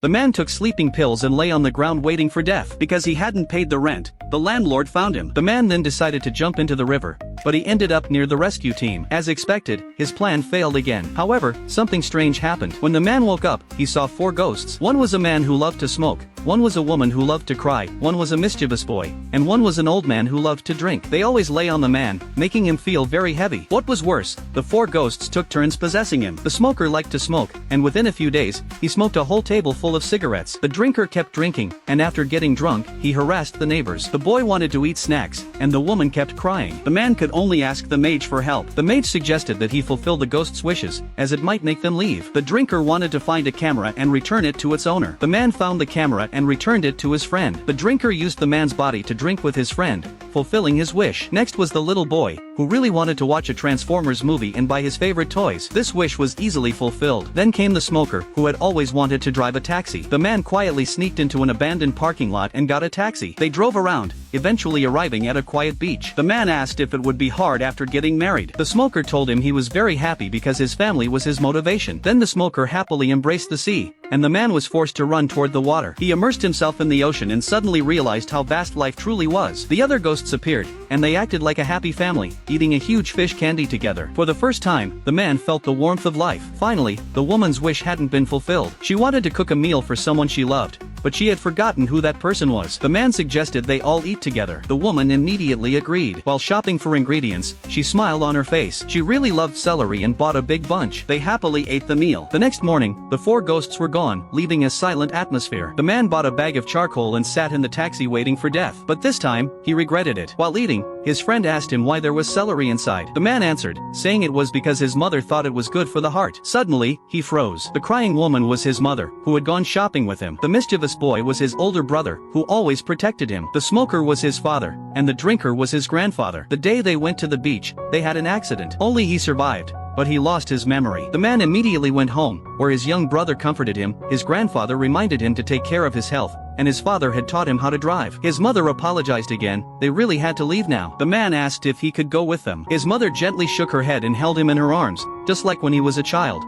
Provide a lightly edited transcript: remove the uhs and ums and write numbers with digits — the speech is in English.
The man took sleeping pills and lay on the ground waiting for death because he hadn't paid the rent. The landlord found him. The man then decided to jump into the river, but he ended up near the rescue team. As expected, his plan failed again. However, something strange happened. When the man woke up, he saw 4 ghosts. One was a man who loved to smoke, one was a woman who loved to cry, one was a mischievous boy, and one was an old man who loved to drink. They always lay on the man, making him feel very heavy. What was worse, the 4 ghosts took turns possessing him. The smoker liked to smoke, and within a few days, he smoked a whole table full of cigarettes. The drinker kept drinking, and after getting drunk, he harassed the neighbors. The boy wanted to eat snacks, and the woman kept crying. The man could only ask the mage for help. The mage suggested that he fulfill the ghost's wishes, as it might make them leave. The drinker wanted to find a camera and return it to its owner. The man found the camera and returned it to his friend. The drinker used the man's body to drink with his friend, fulfilling his wish. Next was the little boy, who really wanted to watch a Transformers movie and buy his favorite toys. This wish was easily fulfilled. Then came the smoker, who had always wanted to drive a taxi. The man quietly sneaked into an abandoned parking lot and got a taxi. They drove around, eventually arriving at a quiet beach. The man asked if it would be hard after getting married. The smoker told him he was very happy because his family was his motivation. Then the smoker happily embraced the sea, and the man was forced to run toward the water. He immersed himself in the ocean and suddenly realized how vast life truly was. The other ghosts appeared, and they acted like a happy family, eating a huge fish candy together. For the first time, the man felt the warmth of life. Finally, the woman's wish hadn't been fulfilled. She wanted to cook a meal for someone she loved, but she had forgotten who that person was. The man suggested they all eat together. The woman immediately agreed. While shopping for ingredients, she smiled on her face. She really loved celery and bought a big bunch. They happily ate the meal. The next morning, the 4 ghosts were gone, leaving a silent atmosphere. The man bought a bag of charcoal and sat in the taxi waiting for death. But this time, he regretted it. While eating, his friend asked him why there was celery inside. The man answered, saying it was because his mother thought it was good for the heart. Suddenly, he froze. The crying woman was his mother, who had gone shopping with him. The mischievous boy was his older brother, who always protected him. The smoker was his father, and the drinker was his grandfather. The day they went to the beach, they had an accident. Only he survived, but he lost his memory. The man immediately went home, where his young brother comforted him. His grandfather reminded him to take care of his health, and his father had taught him how to drive. His mother apologized again. They really had to leave now. The man asked if he could go with them. His mother gently shook her head and held him in her arms, just like when he was a child.